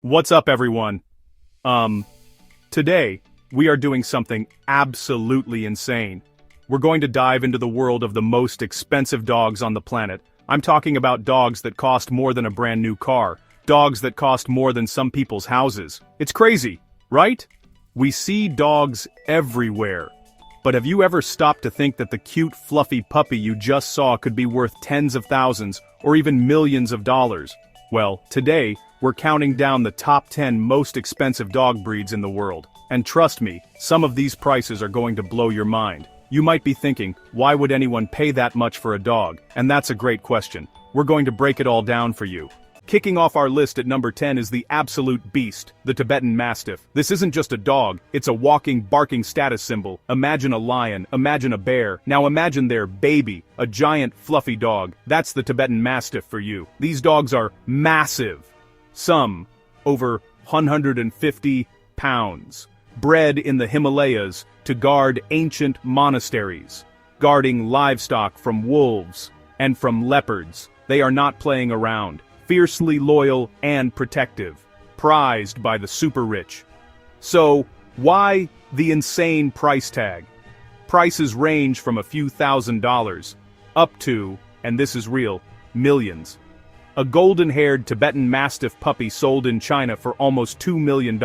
What's up, everyone? Today, we are doing something absolutely insane. We're going to dive into the world of the most expensive dogs on the planet. I'm talking about dogs that cost more than a brand new car. Dogs that cost more than some people's houses. It's crazy, right? We see dogs everywhere. But have you ever stopped to think that the cute, fluffy puppy you just saw could be worth tens of thousands, or even millions of dollars? Well, today, we're counting down the top 10 most expensive dog breeds in the world. And trust me, some of these prices are going to blow your mind. You might be thinking, why would anyone pay that much for a dog? And that's a great question. We're going to break it all down for you. Kicking off our list at number 10 is the absolute beast, the Tibetan Mastiff. This isn't just a dog, it's a walking, barking status symbol. Imagine a lion, imagine a bear, now imagine their baby, a giant, fluffy dog. That's the Tibetan Mastiff for you. These dogs are massive. Some over 150 pounds. Bred in the Himalayas to guard ancient monasteries, guarding livestock from wolves and from leopards. They are not playing around. Fiercely loyal and protective, prized by the super rich. So, why the insane price tag? Prices range from a few $1,000s up to, and this is real, millions. A golden-haired Tibetan Mastiff puppy sold in China for almost $2 million.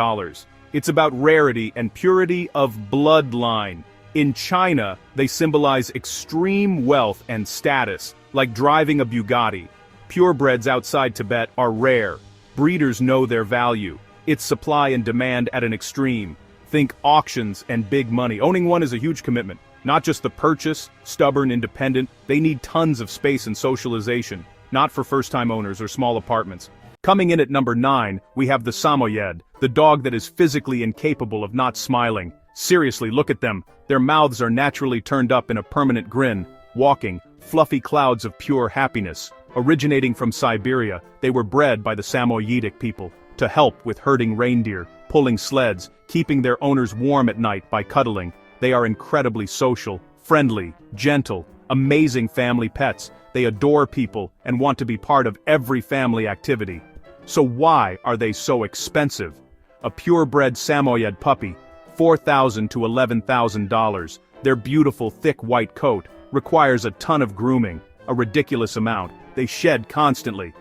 It's about rarity and purity of bloodline. In China, they symbolize extreme wealth and status, like driving a Bugatti. Purebreds outside Tibet are rare. Breeders know their value. It's supply and demand at an extreme. Think auctions and big money. Owning one is a huge commitment. Not just the purchase, stubborn, independent, they need tons of space and socialization. Not for first-time owners or small apartments. Coming in at number 9, we have the Samoyed, the dog that is physically incapable of not smiling. Seriously, look at them. Their mouths are naturally turned up in a permanent grin, walking, fluffy clouds of pure happiness. Originating from Siberia, they were bred by the Samoyedic people to help with herding reindeer, pulling sleds, keeping their owners warm at night by cuddling. They are incredibly social, friendly, gentle, amazing family pets. They adore people and want to be part of every family activity. So why are they so expensive? A purebred Samoyed puppy, $4,000 to $11,000. Their beautiful thick white coat requires a ton of grooming, a ridiculous amount. They shed constantly.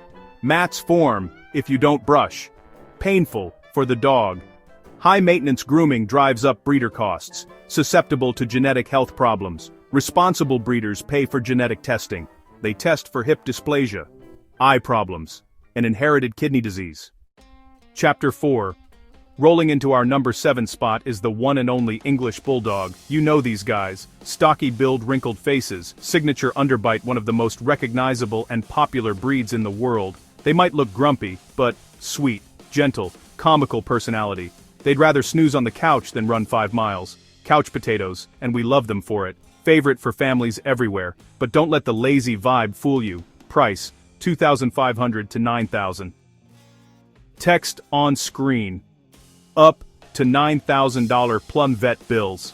Mats form if you don't brush. Painful for the dog. High-maintenance grooming drives up breeder costs, susceptible to genetic health problems. Responsible breeders pay for genetic testing. They test for hip dysplasia, eye problems, and inherited kidney disease. Chapter 4. Rolling into our number 7 spot is the one and only English Bulldog. You know these guys. Stocky build, wrinkled faces, signature underbite, one of the most recognizable and popular breeds in the world. They might look grumpy, but sweet, gentle, comical personality. They'd rather snooze on the couch than run 5 miles. Couch potatoes, and we love them for it. Favorite for families everywhere, but don't let the lazy vibe fool you. Price, $2,500 to $9,000. Text on screen. Up to $9,000 plum vet bills.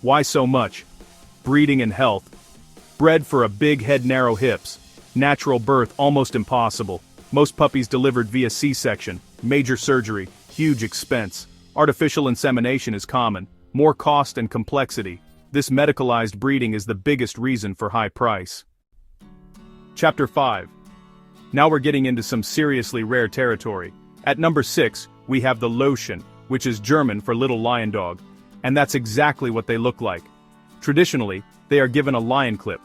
Why so much? Breeding and health. Bred for a big head, narrow hips. Natural birth almost impossible. Most puppies delivered via C-section. Major surgery. Huge expense. Artificial insemination is common. More cost and complexity. This medicalized breeding is the biggest reason for high price. Chapter 5. Now we're getting into some seriously rare territory. At number 6, we have the Löwchen, which is German for little lion dog. And that's exactly what they look like. Traditionally, they are given a lion clip.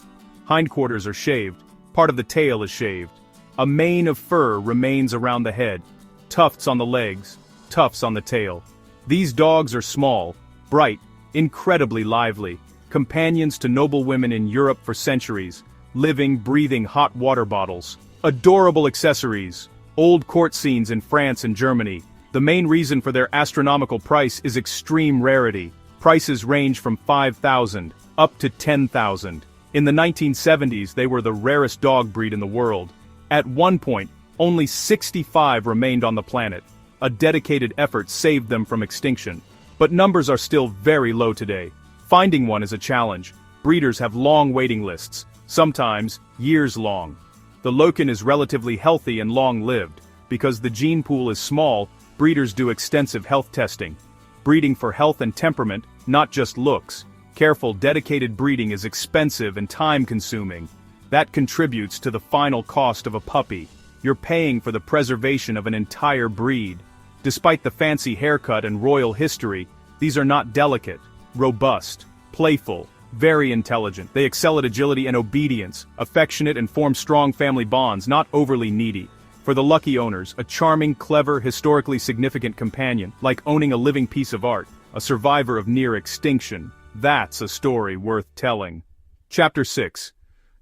Hindquarters are shaved, part of the tail is shaved. A mane of fur remains around the head, tufts on the legs, tufts on the tail. These dogs are small, bright, incredibly lively, companions to noble women in Europe for centuries, living, breathing hot water bottles. Adorable accessories, old court scenes in France and Germany. The main reason for their astronomical price is extreme rarity. Prices range from $5,000 up to $10,000. In the 1970s, they were the rarest dog breed in the world. At one point, only 65 remained on the planet. A dedicated effort saved them from extinction. But numbers are still very low today. Finding one is a challenge. Breeders have long waiting lists, sometimes years long. The Löwchen is relatively healthy and long-lived. Because the gene pool is small, breeders do extensive health testing. Breeding for health and temperament, not just looks. Careful, dedicated breeding is expensive and time-consuming. That contributes to the final cost of a puppy. You're paying for the preservation of an entire breed. Despite the fancy haircut and royal history, these are not delicate, robust, playful, very intelligent. They excel at agility and obedience, affectionate and form strong family bonds, not overly needy. For the lucky owners, a charming, clever, historically significant companion, like owning a living piece of art, a survivor of near extinction. That's a story worth telling. Chapter 6.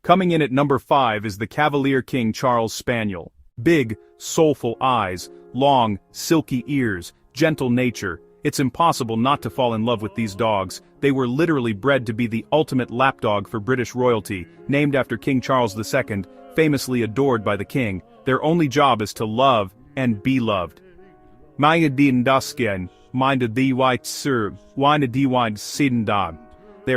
Coming in at number 5 is the Cavalier King Charles Spaniel. Big, soulful eyes, long, silky ears, gentle nature. It's impossible not to fall in love with these dogs. They were literally bred to be the ultimate lapdog for British royalty, named after King Charles II, famously adored by the king. Their only job is to love and be loved. They're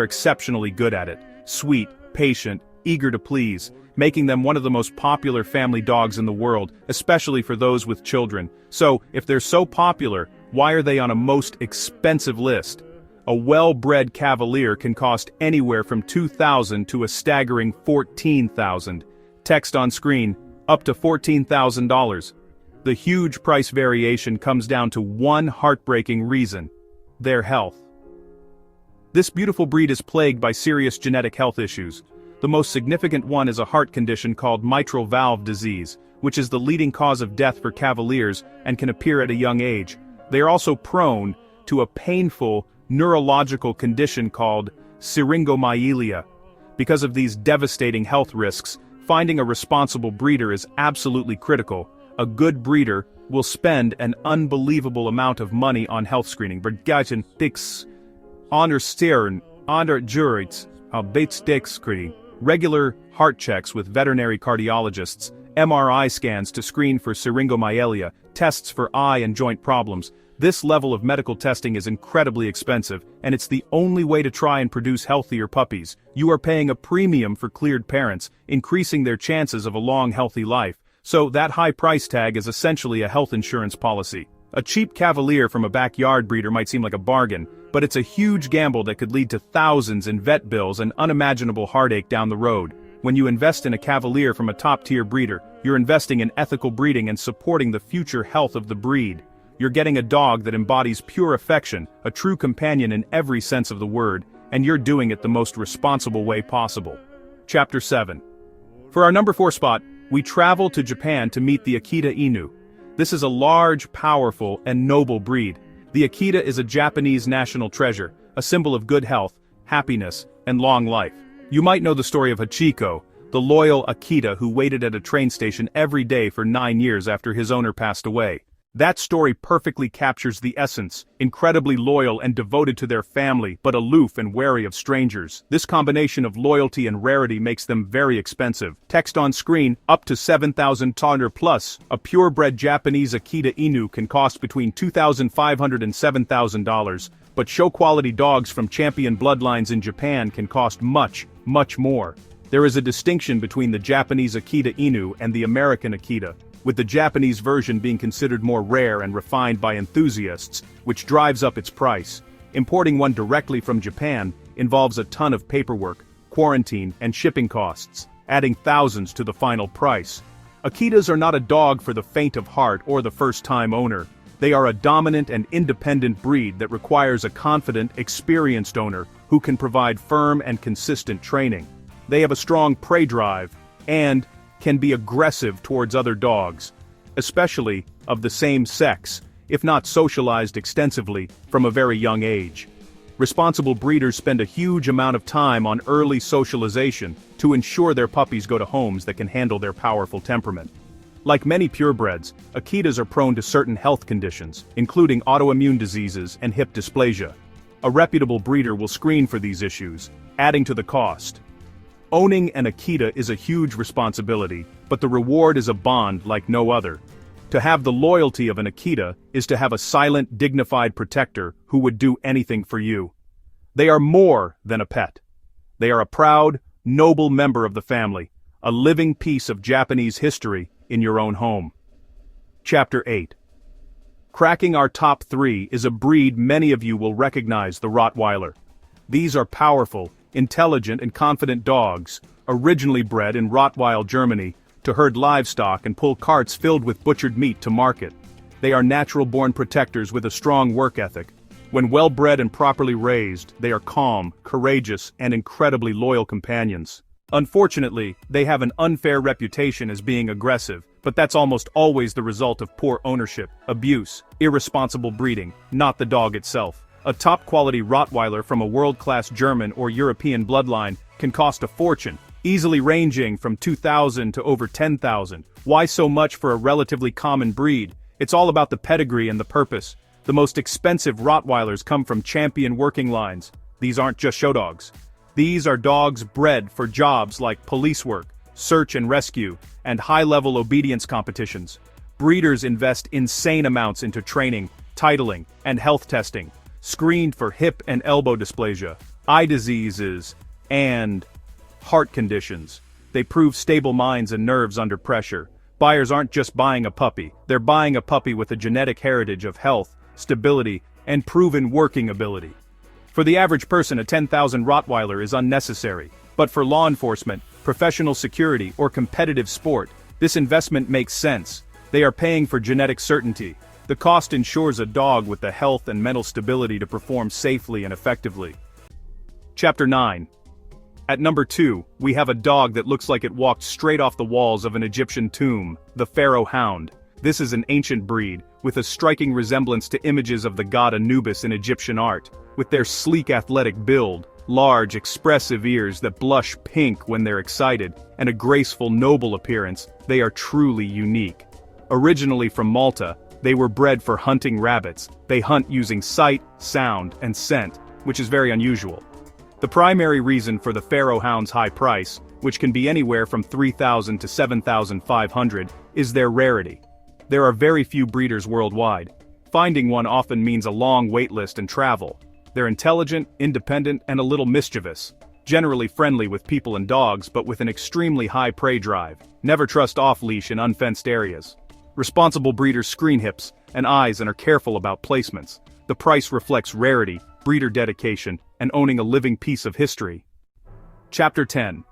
exceptionally good at it. Sweet, patient, eager to please, making them one of the most popular family dogs in the world, especially for those with children. So, if they're so popular, why are they on a most expensive list? A well-bred Cavalier can cost anywhere from $2,000 to a staggering $14,000. Text on screen, up to $14,000. The huge price variation comes down to one heartbreaking reason: their health. This beautiful breed is plagued by serious genetic health issues. The most significant one is a heart condition called mitral valve disease, which is the leading cause of death for Cavaliers and can appear at a young age. They are also prone to a painful neurological condition called syringomyelia. Because of these devastating health risks, finding a responsible breeder is absolutely critical. A good breeder will spend an unbelievable amount of money on health screening. Regular heart checks with veterinary cardiologists, MRI scans to screen for syringomyelia, tests for eye and joint problems. This level of medical testing is incredibly expensive, and it's the only way to try and produce healthier puppies. You are paying a premium for cleared parents, increasing their chances of a long, healthy life. So that high price tag is essentially a health insurance policy. A cheap Cavalier from a backyard breeder might seem like a bargain, but it's a huge gamble that could lead to thousands in vet bills and unimaginable heartache down the road. When you invest in a Cavalier from a top-tier breeder, you're investing in ethical breeding and supporting the future health of the breed. You're getting a dog that embodies pure affection, a true companion in every sense of the word, and you're doing it the most responsible way possible. Chapter 7. For our number 4 spot, we travel to Japan to meet the Akita Inu. This is a large, powerful, and noble breed. The Akita is a Japanese national treasure, a symbol of good health, happiness, and long life. You might know the story of Hachiko, the loyal Akita who waited at a train station every day for 9 years after his owner passed away. That story perfectly captures the essence: incredibly loyal and devoted to their family, but aloof and wary of strangers. This combination of loyalty and rarity makes them very expensive. Text on screen, up to $7,000 plus. A purebred Japanese Akita Inu can cost between $2,500 and $7,000, but show-quality dogs from champion bloodlines in Japan can cost much, much more. There is a distinction between the Japanese Akita Inu and the American Akita, with the Japanese version being considered more rare and refined by enthusiasts, which drives up its price. Importing one directly from Japan involves a ton of paperwork, quarantine, and shipping costs, adding thousands to the final price. Akitas are not a dog for the faint of heart or the first-time owner. They are a dominant and independent breed that requires a confident, experienced owner who can provide firm and consistent training. They have a strong prey drive and can be aggressive towards other dogs, especially of the same sex, if not socialized extensively from a very young age. Responsible breeders spend a huge amount of time on early socialization to ensure their puppies go to homes that can handle their powerful temperament. Like many purebreds, Akitas are prone to certain health conditions, including autoimmune diseases and hip dysplasia. A reputable breeder will screen for these issues, adding to the cost. Owning an Akita is a huge responsibility, but the reward is a bond like no other. To have the loyalty of an Akita is to have a silent, dignified protector who would do anything for you. They are more than a pet. They are a proud, noble member of the family, a living piece of Japanese history in your own home. Chapter 8. Cracking our top 3 is a breed many of you will recognize: the Rottweiler. These are powerful, intelligent and confident dogs, originally bred in Rottweil, Germany, to herd livestock and pull carts filled with butchered meat to market. They are natural-born protectors with a strong work ethic. When well-bred and properly raised, they are calm, courageous, and incredibly loyal companions. Unfortunately, they have an unfair reputation as being aggressive, but that's almost always the result of poor ownership, abuse, irresponsible breeding, not the dog itself. A top-quality Rottweiler from a world-class German or European bloodline can cost a fortune, easily ranging from $2,000 to over $10,000. Why so much for a relatively common breed? It's all about the pedigree and the purpose. The most expensive Rottweilers come from champion working lines. These aren't just show dogs. These are dogs bred for jobs like police work, search and rescue, and high-level obedience competitions. Breeders invest insane amounts into training, titling, and health testing, screened for hip and elbow dysplasia, eye diseases, and heart conditions. They prove stable minds and nerves under pressure. Buyers aren't just buying a puppy, they're buying a puppy with a genetic heritage of health, stability, and proven working ability. For the average person, a 10,000 Rottweiler is unnecessary, but for law enforcement, professional security, or competitive sport, this investment makes sense. They are paying for genetic certainty. The cost ensures a dog with the health and mental stability to perform safely and effectively. Chapter 9. At number 2, we have a dog that looks like it walked straight off the walls of an Egyptian tomb, the Pharaoh Hound. This is an ancient breed, with a striking resemblance to images of the god Anubis in Egyptian art. With their sleek athletic build, large expressive ears that blush pink when they're excited, and a graceful noble appearance, they are truly unique. Originally from Malta, they were bred for hunting rabbits. They hunt using sight, sound, and scent, which is very unusual. The primary reason for the Pharaoh Hound's high price, which can be anywhere from $3,000 to $7,500, is their rarity. There are very few breeders worldwide. Finding one often means a long waitlist and travel. They're intelligent, independent, and a little mischievous. Generally friendly with people and dogs, but with an extremely high prey drive. Never trust off-leash in unfenced areas. Responsible breeders screen hips and eyes and are careful about placements. The price reflects rarity, breeder dedication, and owning a living piece of history. Chapter 10.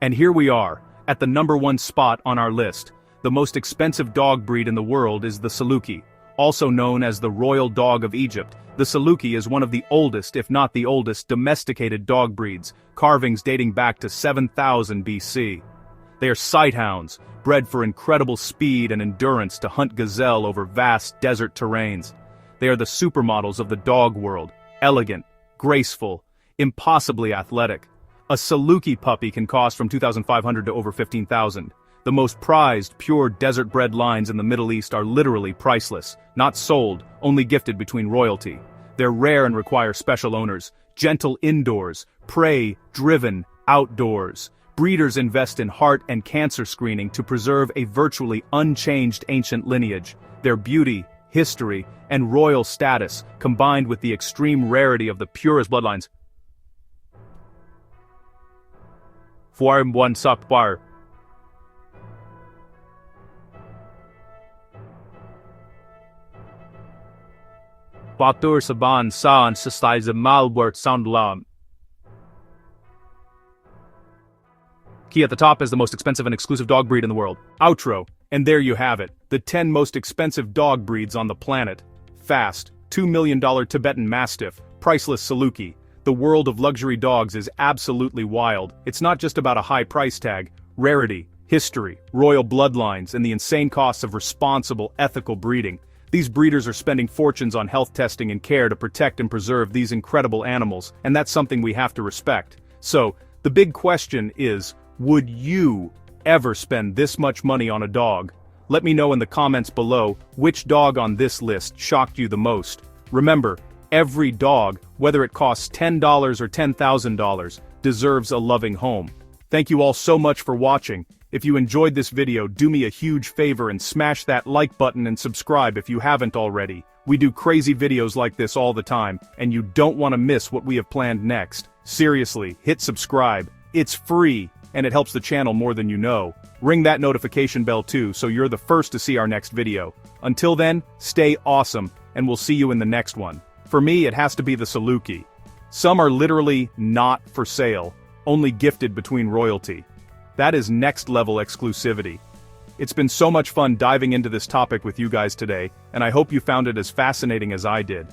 And here we are, at the number 1 spot on our list. The most expensive dog breed in the world is the Saluki. Also known as the Royal Dog of Egypt, the Saluki is one of the oldest, if not the oldest, domesticated dog breeds, carvings dating back to 7000 BC. They are sighthounds, bred for incredible speed and endurance to hunt gazelle over vast desert terrains. They are the supermodels of the dog world, elegant, graceful, impossibly athletic. A Saluki puppy can cost from $2,500 to over $15,000. The most prized, pure desert-bred lines in the Middle East are literally priceless, not sold, only gifted between royalty. They're rare and require special owners, gentle indoors, prey-driven outdoors. Breeders invest in heart and cancer screening to preserve a virtually unchanged ancient lineage. Their beauty, history, and royal status, combined with the extreme rarity of the purest bloodlines. Form one sakbar. Batur Saban Saan Sistaiza Malwort Soundlam. Key at the top is the most expensive and exclusive dog breed in the world. Outro. And there you have it. The 10 most expensive dog breeds on the planet. Fast. $2 million Tibetan Mastiff. Priceless Saluki. The world of luxury dogs is absolutely wild. It's not just about a high price tag. Rarity, history, royal bloodlines, and the insane costs of responsible, ethical breeding. These breeders are spending fortunes on health testing and care to protect and preserve these incredible animals, and that's something we have to respect. So, the big question is, would you ever spend this much money on a dog? Let me know in the comments below which dog on this list shocked you the most. Remember, every dog, whether it costs $10 or $10,000, deserves a loving home. Thank you all so much for watching. If you enjoyed this video, do me a huge favor and smash that like button and subscribe if you haven't already. We do crazy videos like this all the time, and you don't want to miss what we have planned next. Seriously, hit subscribe. It's free. and it helps the channel more than you know. Ring that notification bell too so you're the first to see our next video. Until then, stay awesome, and we'll see you in the next one. For me, it has to be the Saluki. Some are literally not for sale, only gifted between royalty. That is next level exclusivity. It's been so much fun diving into this topic with you guys today, and I hope you found it as fascinating as I did.